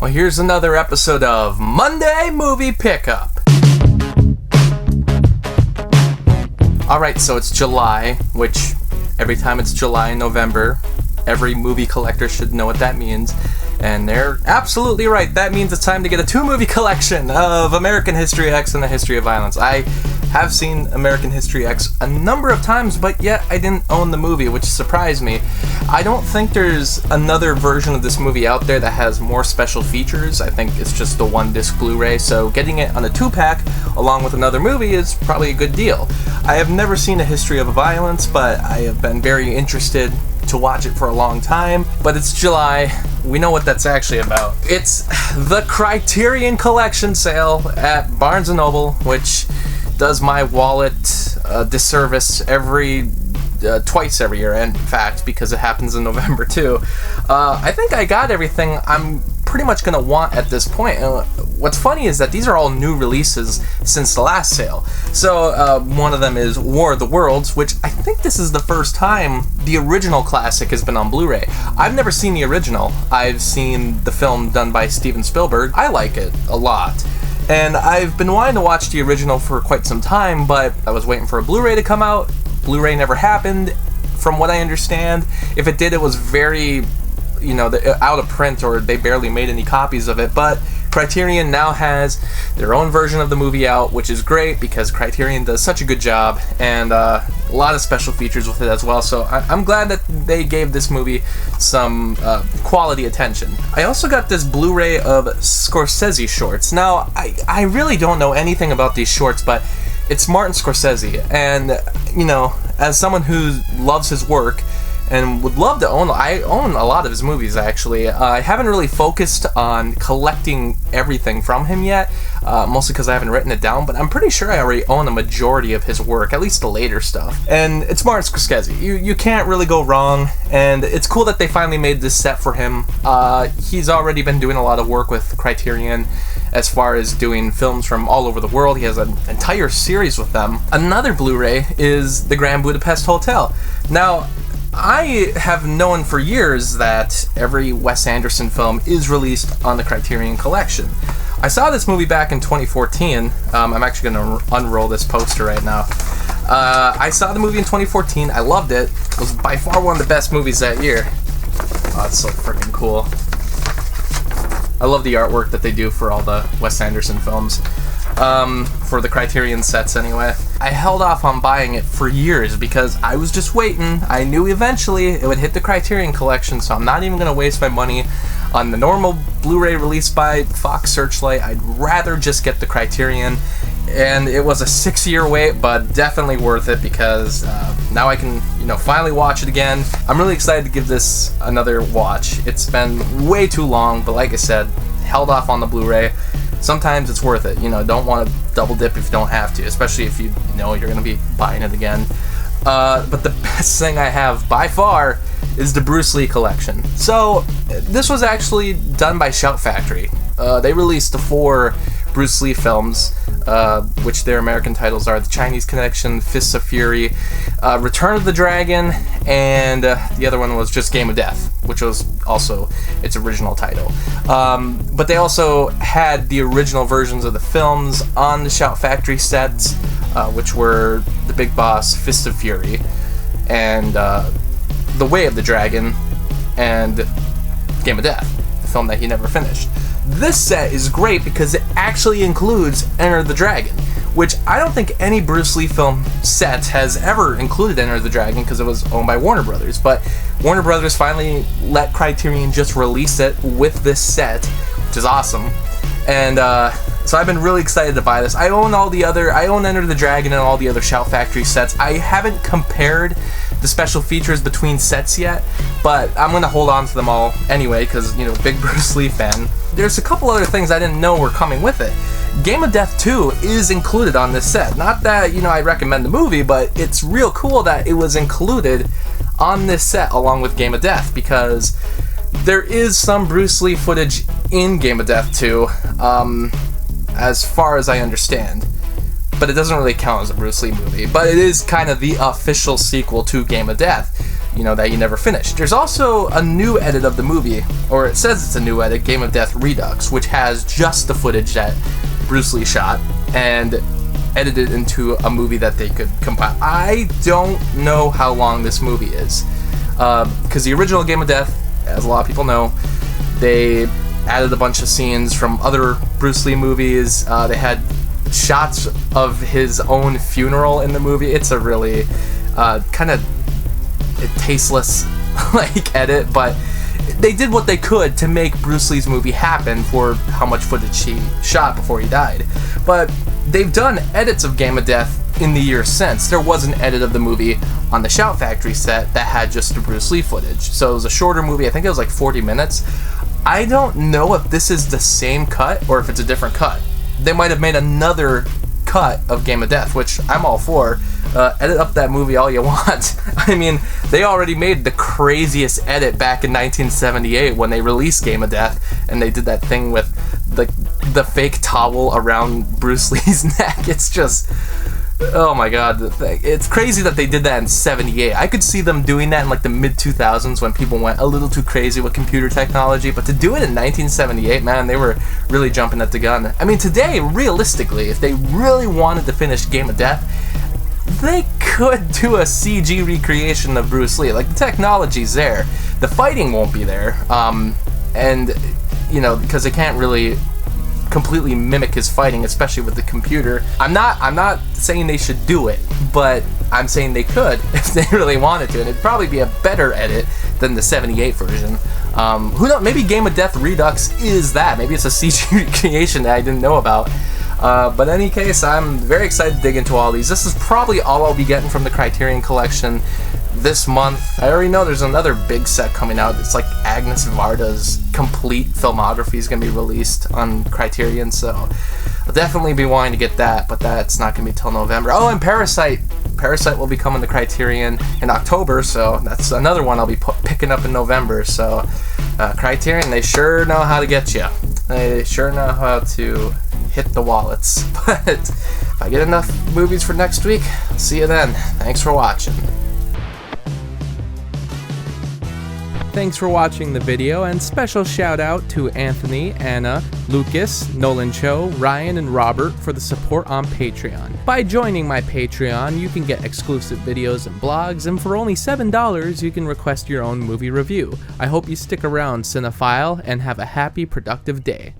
Well, here's another episode of Monday Movie Pickup. Alright, so it's July, which every time it's July and November, every movie collector should know what that means. And they're absolutely right. That means it's time to get a two-movie collection of American History X and The History of Violence. I have seen American History X a number of times, but yet I didn't own the movie, which surprised me. I don't think there's another version of this movie out there that has more special features. I think it's just the one-disc Blu-ray, so getting it on a two-pack along with another movie is probably a good deal. I have never seen A History of Violence, but I have been very interested to watch it for a long time. But it's July. We know what that's actually about. It's the Criterion Collection sale at Barnes & Noble, which does my wallet a disservice twice every year, in fact, because it happens in November too. I think I got everything I'm pretty much going to want at this point. What's funny is that these are all new releases since the last sale. So one of them is War of the Worlds, which I think this is the first time the original classic has been on Blu-ray. I've never seen the original. I've seen the film done by Steven Spielberg. I like it a lot. And I've been wanting to watch the original for quite some time, but I was waiting for a Blu-ray to come out. Blu-ray never happened, from what I understand. If it did, it was very, out of print, or they barely made any copies of it. But Criterion now has their own version of the movie out, which is great because Criterion does such a good job, and a lot of special features with it as well. So I'm glad that they gave this movie some quality attention. I also got this Blu-ray of Scorsese shorts. Now, I really don't know anything about these shorts, but it's Martin Scorsese, and, as someone who loves his work and would love to I own a lot of his movies, actually. I haven't really focused on collecting everything from him yet, mostly because I haven't written it down, but I'm pretty sure I already own a majority of his work, at least the later stuff. And it's Martin Scorsese. You can't really go wrong, and it's cool that they finally made this set for him. He's already been doing a lot of work with Criterion as far as doing films from all over the world. He has an entire series with them. Another Blu-ray is The Grand Budapest Hotel. Now, I have known for years that every Wes Anderson film is released on the Criterion Collection. I saw this movie back in 2014. I'm actually going to unroll this poster right now. I saw the movie in 2014. I loved it. It was by far one of the best movies that year. Oh, it's so freaking cool. I love the artwork that they do for all the Wes Anderson films. For the Criterion sets anyway. I held off on buying it for years because I was just waiting. I knew eventually it would hit the Criterion Collection, so I'm not even going to waste my money on the normal Blu-ray released by Fox Searchlight. I'd rather just get the Criterion. And it was a 6-year wait, but definitely worth it because now I can, finally watch it again. I'm really excited to give this another watch. It's been way too long, but like I said, held off on the Blu-ray. Sometimes it's worth it. Don't want to double dip if you don't have to, especially if you know you're going to be buying it again. But the best thing I have by far is the Bruce Lee collection. So this was actually done by Shout Factory. They released the 4 Bruce Lee films, which their American titles are The Chinese Connection, Fists of Fury, Return of the Dragon, and the other one was just Game of Death, which was also its original title. But they also had the original versions of the films on the Shout Factory sets, which were The Big Boss, Fist of Fury, and The Way of the Dragon, and Game of Death, the film that he never finished. This set is great because it actually includes Enter the Dragon, which I don't think any Bruce Lee film set has ever included Enter the Dragon because it was owned by Warner Brothers. But Warner Brothers finally let Criterion just release it with this set, which is awesome. And so I've been really excited to buy this. I own Enter the Dragon and all the other Shout Factory sets. I haven't compared the special features between sets yet, but I'm going to hold on to them all anyway because, big Bruce Lee fan. There's a couple other things I didn't know were coming with it. Game of Death 2 is included on this set. Not that, I recommend the movie, but it's real cool that it was included on this set along with Game of Death because there is some Bruce Lee footage in Game of Death 2, as far as I understand. But it doesn't really count as a Bruce Lee movie. But it is kind of the official sequel to Game of Death. that you never finished. There's also a new edit of the movie, or it says it's a new edit, Game of Death Redux, which has just the footage that Bruce Lee shot and edited into a movie that they could compile. I don't know how long this movie is, because the original Game of Death, as a lot of people know, they added a bunch of scenes from other Bruce Lee movies. They had shots of his own funeral in the movie. It's a really kind of tasteless edit, but they did what they could to make Bruce Lee's movie happen for how much footage he shot before he died. But they've done edits of Game of Death in the years since. There was an edit of the movie on the Shout Factory set that had just the Bruce Lee footage. So it was a shorter movie. I think it was like 40 minutes. I don't know if this is the same cut or if it's a different cut. They might have made another cut of Game of Death, which I'm all for. Edit up that movie all you want. I mean, they already made the craziest edit back in 1978 when they released Game of Death, and they did that thing with the fake towel around Bruce Lee's neck. It's just, oh my god, it's crazy that they did that in 78. I could see them doing that in like the mid-2000s when people went a little too crazy with computer technology, but to do it in 1978, man, they were really jumping at the gun. I mean, today, realistically, if they really wanted to finish Game of Death, they could do a CG recreation of Bruce Lee. Like, the technology's there. The fighting won't be there. And, because they can't really completely mimic his fighting, especially with the computer. I'm not saying they should do it, but I'm saying they could if they really wanted to, and it'd probably be a better edit than the 78 version. Who knows? Maybe Game of Death Redux is that. Maybe it's a CG recreation that I didn't know about. But in any case, I'm very excited to dig into all these. This is probably all I'll be getting from the Criterion collection this month. I already know there's another big set coming out. It's like Agnes Varda's complete filmography is going to be released on Criterion, so I'll definitely be wanting to get that, but that's not going to be till November. Oh, and Parasite. Parasite will be coming to Criterion in October, so that's another one I'll be picking up in November. So Criterion, they sure know how to get you. They sure know how to hit the wallets. But if I get enough movies for next week, I'll see you then. Thanks for watching. Thanks for watching the video, and special shout out to Anthony, Anna, Lukas, NolanCho, Ryan, and Robert for the support on Patreon. By joining my Patreon, you can get exclusive videos and blogs, and for only $7, you can request your own movie review. I hope you stick around, cinephile, and have a happy, productive day.